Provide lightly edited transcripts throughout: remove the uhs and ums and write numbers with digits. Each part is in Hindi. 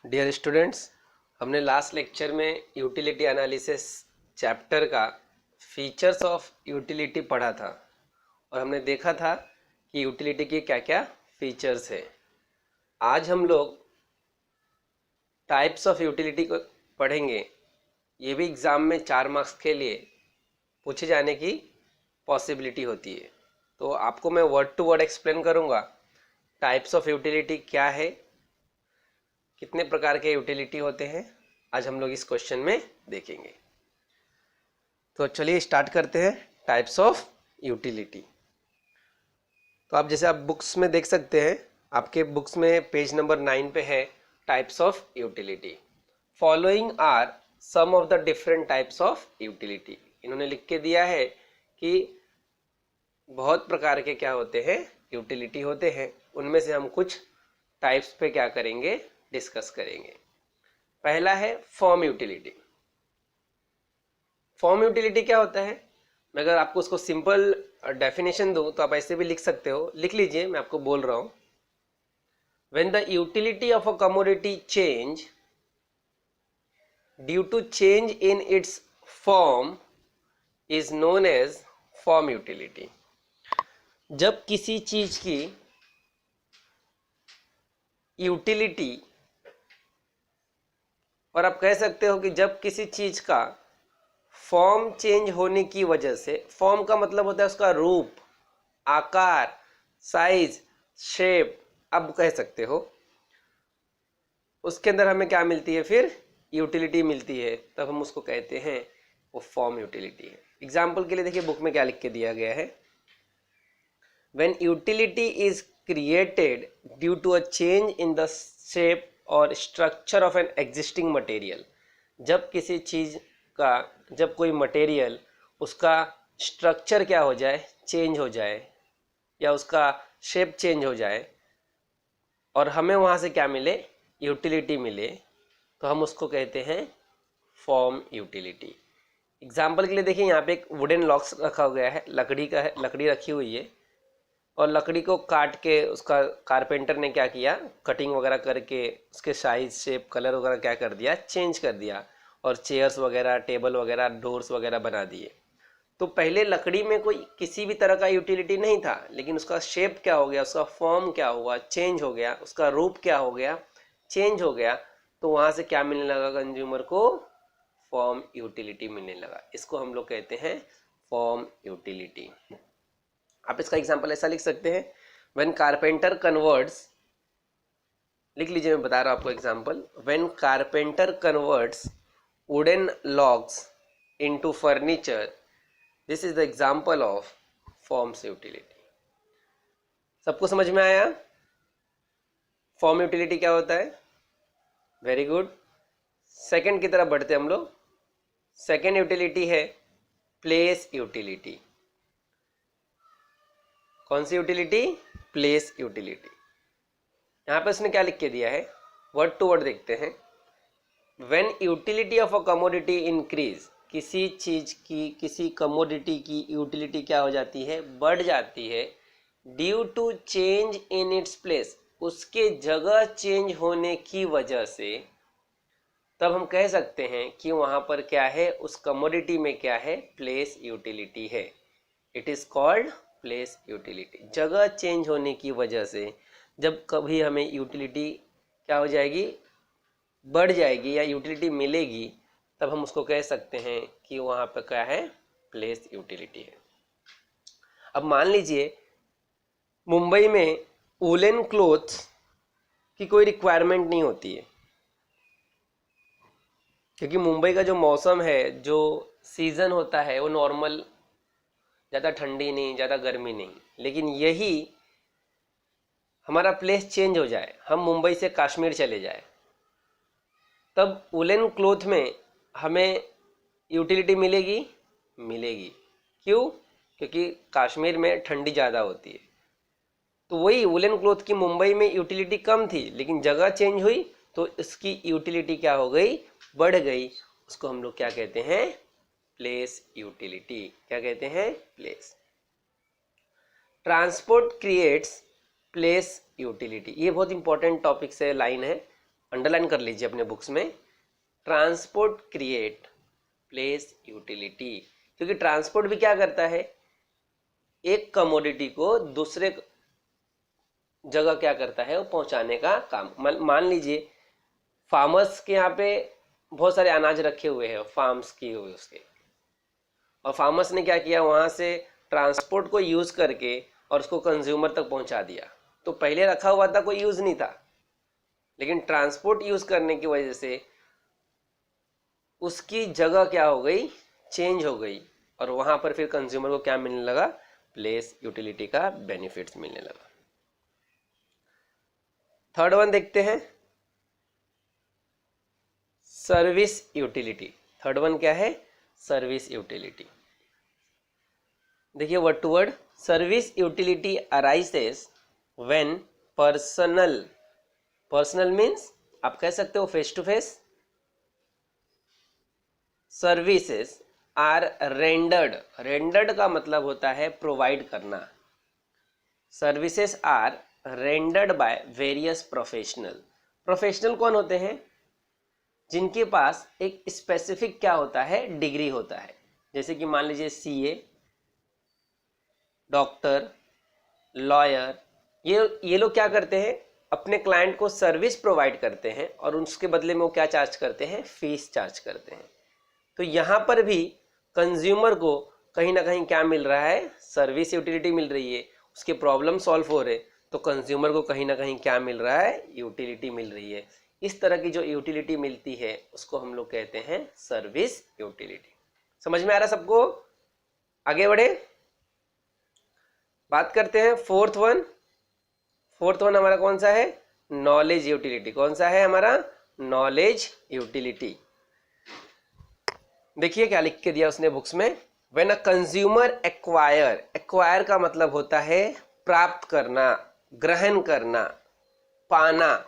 डियर स्टूडेंट्स, हमने लास्ट लेक्चर में यूटिलिटी एनालिसिस चैप्टर का फीचर्स ऑफ यूटिलिटी पढ़ा था और हमने देखा था कि यूटिलिटी के क्या क्या फीचर्स है। आज हम लोग टाइप्स ऑफ यूटिलिटी को पढ़ेंगे। ये भी एग्ज़ाम में 4 मार्क्स के लिए पूछे जाने की पॉसिबिलिटी होती है। तो आपको मैं वर्ड टू वर्ड एक्सप्लेन करूँगा टाइप्स ऑफ यूटिलिटी क्या है, कितने प्रकार के यूटिलिटी होते हैं। आज हम लोग इस क्वेश्चन में देखेंगे। तो चलिए स्टार्ट करते हैं टाइप्स ऑफ यूटिलिटी। तो आप जैसे आप बुक्स में देख सकते हैं, आपके बुक्स में पेज नंबर 9 पे है types of utility. Following are some of the different types of utility. इन्होंने लिख के दिया है कि बहुत प्रकार के क्या होते हैं, यूटिलिटी होते हैं। उनमें से हम कुछ टाइप्स पे क्या करेंगे, डिस्कस करेंगे। पहला है फॉर्म यूटिलिटी। फॉर्म यूटिलिटी क्या होता है? मैं अगर आपको उसको सिंपल डेफिनेशन दूं तो आप ऐसे भी लिख सकते हो, लिख लीजिए, मैं आपको बोल रहा हूं। When the utility of a commodity change due to change in its form is known as form utility. जब किसी चीज की यूटिलिटी, और आप कह सकते हो कि जब किसी चीज का फॉर्म चेंज होने की वजह से, फॉर्म का मतलब होता है उसका रूप, आकार, साइज, शेप, आप कह सकते हो, उसके अंदर हमें क्या मिलती है, फिर यूटिलिटी मिलती है, तब हम उसको कहते हैं वो फॉर्म यूटिलिटी है। एग्जाम्पल के लिए देखिए बुक में क्या लिख के दिया गया है। When utility is created due to a change in the shape और structure of an existing material. जब किसी चीज का, जब कोई मटेरियल, उसका स्ट्रक्चर क्या हो जाए, चेंज हो जाए, या उसका शेप चेंज हो जाए और हमें वहाँ से क्या मिले, यूटिलिटी मिले, तो हम उसको कहते हैं फॉर्म यूटिलिटी। एग्जाम्पल के लिए देखिए यहाँ पे एक वुडन लॉक्स रखा गया है, लकड़ी का है, लकड़ी रखी हुई है और लकड़ी को काट के उसका कारपेंटर ने क्या किया, कटिंग वगैरह करके उसके साइज, शेप, कलर वगैरह क्या कर दिया, चेंज कर दिया और चेयर्स वगैरह, टेबल वगैरह, डोर्स वगैरह बना दिए। तो पहले लकड़ी में कोई किसी भी तरह का यूटिलिटी नहीं था, लेकिन उसका शेप क्या हो गया, उसका फॉर्म क्या हुआ, चेंज हो गया, उसका रूप क्या हो गया, चेंज हो गया, तो वहां से क्या मिलने लगा कंज्यूमर को, फॉर्म यूटिलिटी मिलने लगा। इसको हम लोग कहते हैं फॉर्म यूटिलिटी। आप इसका एग्जांपल ऐसा लिख सकते हैं, व्हेन कारपेंटर कन्वर्ट्स, लिख लीजिए, मैं बता रहा हूं आपको example. When carpenter converts wooden logs into furniture, this is the example of forms utility. सबको समझ में आया फॉर्म यूटिलिटी क्या होता है? Very good. सेकंड की तरफ बढ़ते हम लोग। सेकंड यूटिलिटी है प्लेस यूटिलिटी। कौन सी यूटिलिटी? Place utility. यहां पे उसने क्या लिख के दिया है, वर्ड टू वर्ड देखते हैं। When utility of a commodity increase, किसी चीज की, किसी कमोडिटी की यूटिलिटी क्या हो जाती है, बढ़ जाती है, due to change in its place, उसके जगह चेंज होने की वजह से, तब हम कह सकते हैं कि वहां पर क्या है, उस कमोडिटी में क्या है, प्लेस यूटिलिटी है। It is called place utility. जगह चेंज होने की वजह से जब कभी हमें यूटिलिटी क्या हो जाएगी, बढ़ जाएगी या यूटिलिटी मिलेगी, तब हम उसको कह सकते हैं कि वहां पर क्या है, प्लेस यूटिलिटी है। अब मान लीजिए मुंबई में वुलन क्लोथ की कोई रिक्वायरमेंट नहीं होती है, क्योंकि मुंबई का जो मौसम है, जो सीजन होता है, वो नॉर्मल, ज़्यादा ठंडी नहीं, ज़्यादा गर्मी नहीं। लेकिन यही हमारा प्लेस चेंज हो जाए, हम मुंबई से कश्मीर चले जाए, तब वुलन क्लोथ में हमें यूटिलिटी मिलेगी, मिलेगी। क्यों? क्योंकि कश्मीर में ठंडी ज़्यादा होती है। तो वही वुलन क्लोथ की मुंबई में यूटिलिटी कम थी, लेकिन जगह चेंज हुई तो इसकी यूटिलिटी क्या हो गई, बढ़ गई। उसको हम लोग क्या कहते हैं, प्लेस यूटिलिटी। क्या कहते हैं? Place. Transport creates place utility. ये बहुत इंपॉर्टेंट टॉपिक से लाइन है। अंडरलाइन कर लीजिए अपने बुक्स में, ट्रांसपोर्ट क्रिएट प्लेस यूटिलिटी, क्योंकि ट्रांसपोर्ट भी क्या करता है, एक कमोडिटी को दूसरे जगह क्या करता है, वो पहुंचाने का काम। मान लीजिए फार्मर्स के यहाँ पे बहुत सारे अनाज रखे हुए हैं, फार्म्स किए हुए उसके, और फार्मर्स ने क्या किया, वहां से ट्रांसपोर्ट को यूज करके और उसको कंज्यूमर तक पहुंचा दिया। तो पहले रखा हुआ था, कोई यूज नहीं था, लेकिन ट्रांसपोर्ट यूज करने की वजह से उसकी जगह क्या हो गई, चेंज हो गई, और वहां पर फिर कंज्यूमर को क्या मिलने लगा, प्लेस यूटिलिटी का बेनिफिट्स मिलने लगा। थर्ड वन देखते हैं, सर्विस यूटिलिटी। थर्ड वन क्या है, सर्विस यूटिलिटी। देखिए word to word, service utility arises when personal means आप कह सकते हो face to face, services are rendered का मतलब होता है प्रोवाइड करना। Services are rendered by various professional कौन होते हैं, जिनके पास एक स्पेसिफिक क्या होता है, डिग्री होता है। जैसे कि मान लीजिए सीए, डॉक्टर, लॉयर, ये लोग क्या करते हैं, अपने क्लाइंट को सर्विस प्रोवाइड करते हैं और उसके बदले में वो क्या चार्ज करते हैं, फीस चार्ज करते हैं। तो यहाँ पर भी कंज्यूमर को कहीं ना कहीं क्या मिल रहा है, सर्विस यूटिलिटी मिल रही है, उसके प्रॉब्लम सॉल्व हो रहे, तो कंज्यूमर को कहीं ना कहीं क्या मिल रहा है, यूटिलिटी मिल रही है। इस तरह की जो यूटिलिटी मिलती है उसको हम लोग कहते हैं सर्विस यूटिलिटी। समझ में आ रहा सबको? आगे बढ़े, बात करते हैं फोर्थ वन हमारा कौन सा है, नॉलेज यूटिलिटी। कौन सा है हमारा, नॉलेज यूटिलिटी। देखिए क्या लिख के दिया उसने बुक्स में, व्हेन अ कंज्यूमर एक्वायर का मतलब होता है प्राप्त करना, ग्रहण करना, पाना,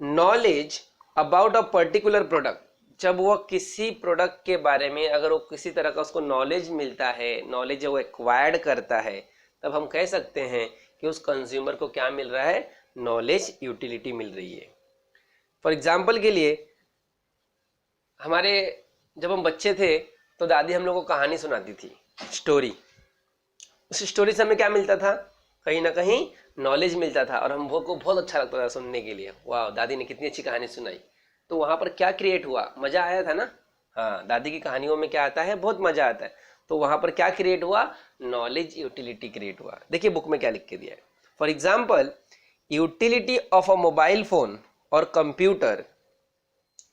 knowledge about a particular product. जब वो किसी प्रोडक्ट के बारे में अगर वो किसी तरह का उसको नॉलेज मिलता है, नॉलेज वो एक्वायर्ड करता है, तब हम कह सकते हैं कि उस कंज्यूमर को क्या मिल रहा है, नॉलेज यूटिलिटी मिल रही है। फॉर एग्जाम्पल के लिए, हमारे जब हम बच्चे थे तो दादी हम लोग को कहानी सुनाती थी, स्टोरी। उस स्टोरी से हमें क्या मिलता था, कहीं ना कहीं नॉलेज मिलता था, और हम को बहुत अच्छा लगता था सुनने के लिए, वाह दादी ने कितनी अच्छी कहानी सुनाई। तो वहां पर क्या क्रिएट हुआ, मजा आया था ना। हाँ, दादी की कहानियों में क्या आता है, बहुत मजा आता है। तो वहां पर क्या क्रिएट हुआ, नॉलेज यूटिलिटी क्रिएट हुआ। देखिए बुक में क्या लिख के दिया है, for example, utility of a mobile phone और computer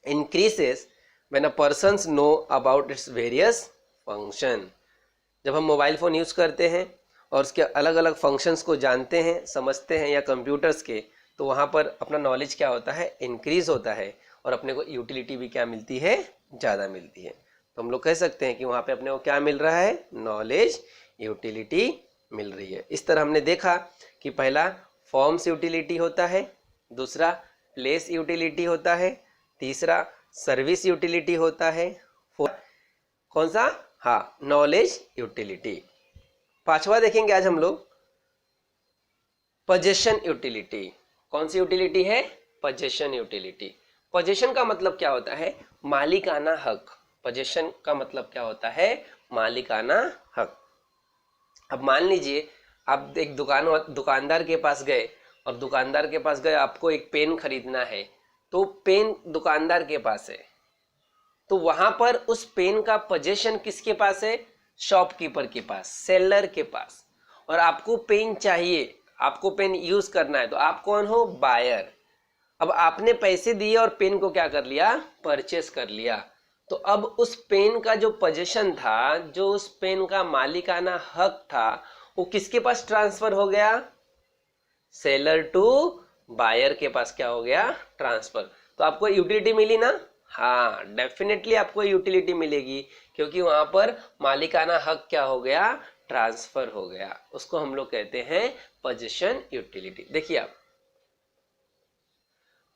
increases when a person's know about its various function. जब हम मोबाइल फ़ोन यूज़ करते हैं और उसके अलग अलग फंक्शंस को जानते हैं, समझते हैं, या कंप्यूटर्स के, तो वहाँ पर अपना नॉलेज क्या होता है, इंक्रीज होता है, और अपने को यूटिलिटी भी क्या मिलती है, ज़्यादा मिलती है। तो हम लोग कह सकते हैं कि वहाँ पे अपने को क्या मिल रहा है, नॉलेज यूटिलिटी मिल रही है। इस तरह हमने देखा कि पहला फॉर्म्स यूटिलिटी होता है, दूसरा प्लेस यूटिलिटी होता है, तीसरा सर्विस यूटिलिटी होता है, कौन सा, हाँ, नॉलेज यूटिलिटी। पांचवा देखेंगे आज हम लोग, पोजेशन यूटिलिटी। कौन सी यूटिलिटी है, पोजेशन यूटिलिटी। पोजेशन का मतलब क्या होता है, मालिकाना हक। पोजेशन का मतलब क्या होता है, मालिकाना हक। अब मान लीजिए आप एक दुकानदार के पास गए, और दुकानदार के पास गए, आपको एक पेन खरीदना है, तो पेन दुकानदार के पास है, तो वहां पर उस पेन का पोजेशन किसके पास है, शॉपकीपर के पास, सेलर के पास। और आपको पेन चाहिए, आपको पेन यूज करना है, तो आप कौन हो, बायर। अब आपने पैसे दिए और पेन को क्या कर लिया, परचेस कर लिया। तो अब उस पेन का जो पोजेशन था, जो उस पेन का मालिकाना हक था, वो किसके पास ट्रांसफर हो गया, सेलर टू बायर के पास क्या हो गया, ट्रांसफर। तो आपको यूटिलिटी मिली ना, हाँ डेफिनेटली आपको यूटिलिटी मिलेगी, क्योंकि वहां पर मालिकाना हक क्या हो गया, ट्रांसफर हो गया। उसको हम लोग कहते हैं पोजेशन यूटिलिटी। देखिए आप,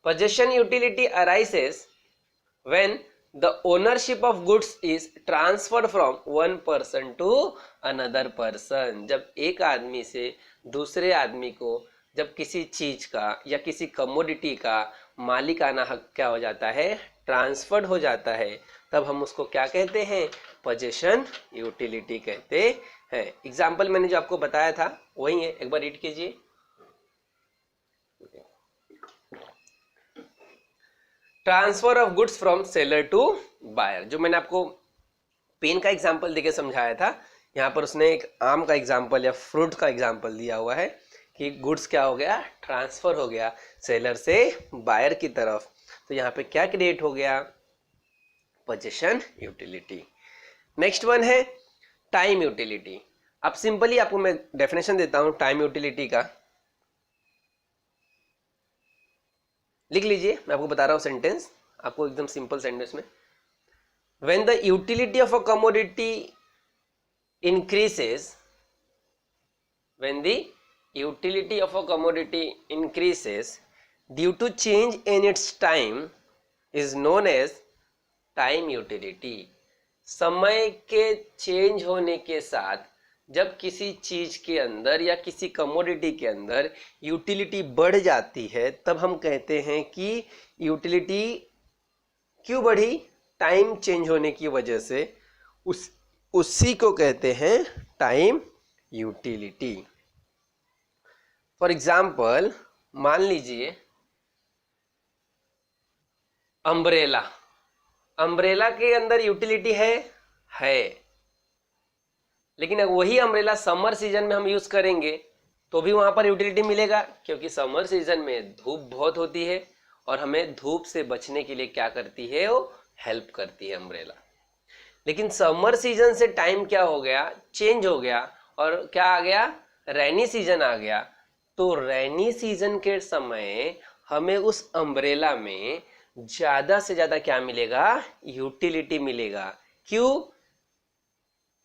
possession utility arises when the ownership of goods is transferred from one person to another person. जब एक आदमी से दूसरे आदमी को जब किसी चीज का या किसी कमोडिटी का मालिकाना हक क्या हो जाता है, ट्रांसफर्ड हो जाता है, तब हम उसको क्या कहते हैं, पोजेशन यूटिलिटी कहते हैं। एग्जाम्पल मैंने जो आपको बताया था वही है, एक बार रीड कीजिए। Transfer of goods from seller to buyer, जो मैंने आपको पेन का एग्जाम्पल देके समझाया था, यहाँ पर उसने एक आम का एग्जाम्पल या फ्रूट का एग्जाम्पल दिया हुआ है कि गुड्स क्या हो गया, ट्रांसफर हो गया सेलर से बायर की तरफ। तो यहाँ पे क्या क्रिएट हो गया, पोजेशन यूटिलिटी। नेक्स्ट वन है टाइम यूटिलिटी। अब सिंपली आपको मैं डेफिनेशन देता हूं टाइम यूटिलिटी का, लिख लीजिए, मैं आपको बता रहा हूं सेंटेंस, आपको एकदम सिंपल सेंटेंस में। When the utility of a commodity increases, when the utility of a commodity increases due to change in its time is known as time utility। समय के चेंज होने के साथ जब किसी चीज के अंदर या किसी कमोडिटी के अंदर यूटिलिटी बढ़ जाती है, तब हम कहते हैं कि यूटिलिटी क्यों बढ़ी, टाइम चेंज होने की वजह से, उसी को कहते हैं टाइम यूटिलिटी। फॉर एग्जाम्पल मान लीजिए अम्ब्रेला, अम्ब्रेला के अंदर यूटिलिटी है, लेकिन अगर वही अम्ब्रेला समर सीजन में हम यूज करेंगे तो भी वहां पर यूटिलिटी मिलेगा, क्योंकि समर सीजन में धूप बहुत होती है और हमें धूप से बचने के लिए क्या करती है, वो हेल्प करती है अम्ब्रेला। लेकिन समर सीजन से टाइम क्या हो गया, चेंज हो गया, और क्या आ गया, रेनी सीजन आ गया। तो रेनी सीजन के समय हमें उस अम्ब्रेला में ज्यादा से ज्यादा क्या मिलेगा, यूटिलिटी मिलेगा। क्यों,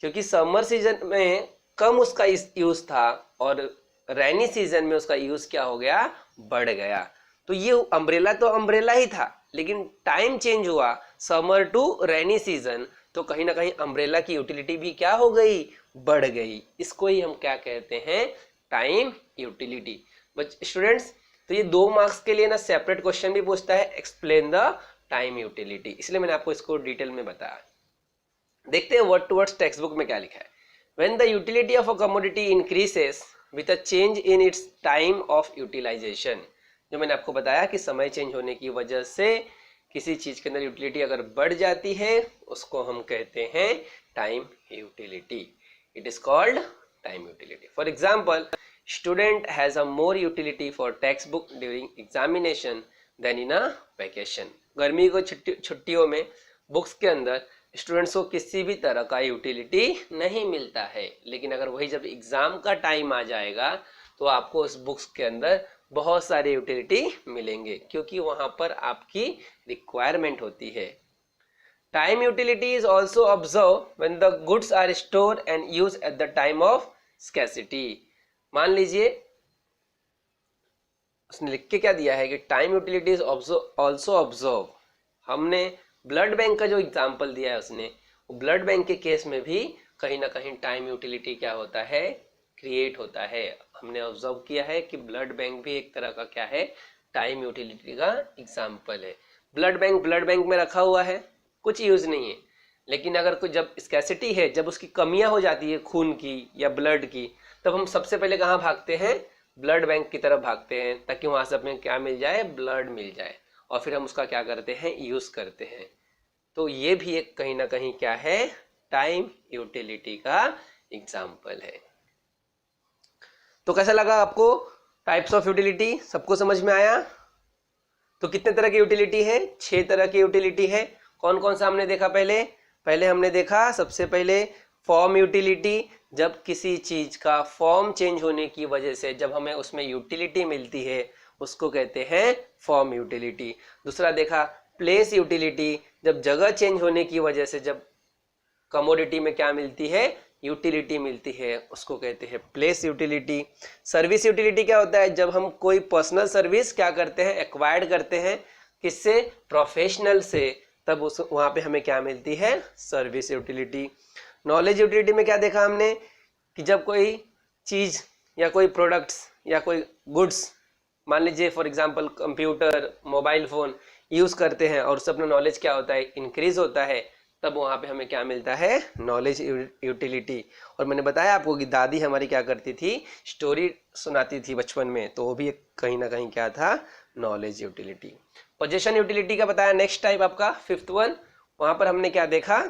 क्योंकि समर सीजन में कम उसका यूज था और रेनी सीजन में उसका यूज क्या हो गया, बढ़ गया। तो ये अम्ब्रेला तो अम्ब्रेला ही था, लेकिन टाइम चेंज हुआ समर टू रेनी सीजन, तो कहीं ना कहीं अम्ब्रेला की यूटिलिटी भी क्या हो गई, बढ़ गई। इसको ही हम क्या कहते हैं, टाइम यूटिलिटी। बट स्टूडेंट्स, तो ये 2 मार्क्स के लिए ना सेपरेट क्वेश्चन भी पूछता है, एक्सप्लेन द टाइम यूटिलिटी, इसलिए मैंने आपको इसको डिटेल में बताया। देखते हैं word to words text book में क्या लिखा है। When the utility of a commodity increases with a change in its time of utilisation, जो मैंने आपको बताया कि समय चेंज होने की वजह से किसी चीज के अंदर यूटिलिटी अगर बढ़ जाती है, उसको हम कहते हैं time utility. It is called time utility. For example, student has a more utility for text book during examination than in a vacation. गर्मी को छुट्टियों में बुक्स के अंदर स्टूडेंट्स को किसी भी तरह का यूटिलिटी नहीं मिलता है, लेकिन अगर वही जब एग्जाम का टाइम आ जाएगा तो आपको उस बुक्स के अंदर बहुत सारे यूटिलिटी मिलेंगे, क्योंकि वहां पर आपकी रिक्वायरमेंट होती है। Time utility is also observe when the goods are store and use at the time of scarcity. मान लीजिए उसने लिख के क्या दिया है कि time utility is also observe, हमने ब्लड बैंक का जो एग्जाम्पल दिया है उसने, ब्लड बैंक के केस में भी कहीं ना कहीं टाइम यूटिलिटी क्या होता है, क्रिएट होता है। हमने ऑब्जर्व किया है कि ब्लड बैंक भी एक तरह का क्या है, टाइम यूटिलिटी का एग्जाम्पल है। ब्लड बैंक में रखा हुआ है, कुछ यूज नहीं है, लेकिन अगर कोई जब स्कैसिटी है, जब उसकी कमियां हो जाती है खून की या ब्लड की, तब हम सबसे पहले कहाँ भागते हैं, ब्लड बैंक की तरफ भागते हैं, ताकि वहां से हमें क्या मिल जाए, ब्लड मिल जाए, और फिर हम उसका क्या करते हैं, यूज करते हैं। तो ये भी एक कहीं ना कहीं क्या है, टाइम यूटिलिटी का एग्जाम्पल है। तो कैसा लगा आपको टाइप्स ऑफ यूटिलिटी, सबको समझ में आया? तो कितने तरह की यूटिलिटी है, 6 तरह की यूटिलिटी है। कौन कौन सा हमने देखा, पहले हमने देखा सबसे पहले फॉर्म यूटिलिटी, जब किसी चीज का फॉर्म चेंज होने की वजह से जब हमें उसमें यूटिलिटी मिलती है, उसको कहते हैं फॉर्म यूटिलिटी। दूसरा देखा प्लेस यूटिलिटी, जब जगह चेंज होने की वजह से जब कमोडिटी में क्या मिलती है, यूटिलिटी मिलती है, उसको कहते हैं प्लेस यूटिलिटी। सर्विस यूटिलिटी क्या होता है, जब हम कोई पर्सनल सर्विस क्या करते हैं, एक्वायर्ड करते हैं, किससे, प्रोफेशनल से, तब उस वहां पे हमें क्या मिलती है, सर्विस यूटिलिटी। नॉलेज यूटिलिटी में क्या देखा हमने कि जब कोई चीज या कोई प्रोडक्ट्स या कोई गुड्स, मान लीजिए for example computer, mobile phone use करते हैं और उससे अपना नॉलेज क्या होता है, इंक्रीज होता है, तब वहाँ पे हमें क्या मिलता है, नॉलेज यूटिलिटी। और मैंने बताया आपको कि दादी हमारी क्या करती थी, स्टोरी सुनाती थी बचपन में, तो वो भी कहीं ना कहीं क्या था, नॉलेज यूटिलिटी। पोजीशन यूटिलिटी का बताया। नेक्स्ट टाइप आपका फिफ्थ वन, वहाँ पर हमने क्या देखा,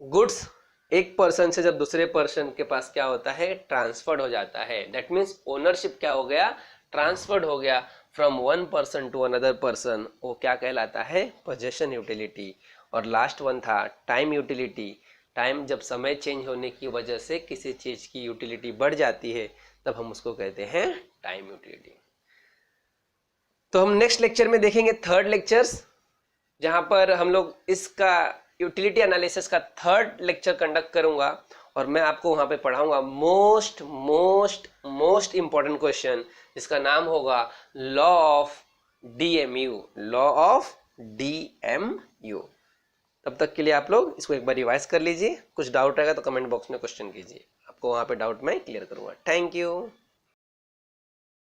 गुड्स एक पर्सन से जब दूसरे पर्सन के पास क्या होता है, ट्रांसफर्ड हो जाता है, दैट मीन्स ओनरशिप क्या हो गया, ट्रांसफर्ड हो गया from one person to another person, वो क्या कहलाता है, पोजेशन यूटिलिटी। और लास्ट वन था टाइम यूटिलिटी। टाइम जब समय चेंज होने की वजह से किसी चीज की यूटिलिटी बढ़ जाती है, तब हम उसको कहते हैं टाइम यूटिलिटी। तो हम नेक्स्ट लेक्चर में देखेंगे थर्ड लेक्चर्स, जहां पर हम लोग इसका यूटिलिटी एनालिसिस का थर्ड लेक्चर कंडक्ट करूंगा, और मैं आपको वहां पे पढ़ाऊंगा most most most important question, जिसका नाम होगा law of DMU, law of DMU. तब तक के लिए आप लोग इसको एक बार रिवाइज कर लीजिए, कुछ डाउट रहेगा तो कमेंट बॉक्स में क्वेश्चन कीजिए, आपको वहां पे डाउट मैं क्लियर करूंगा। Thank you.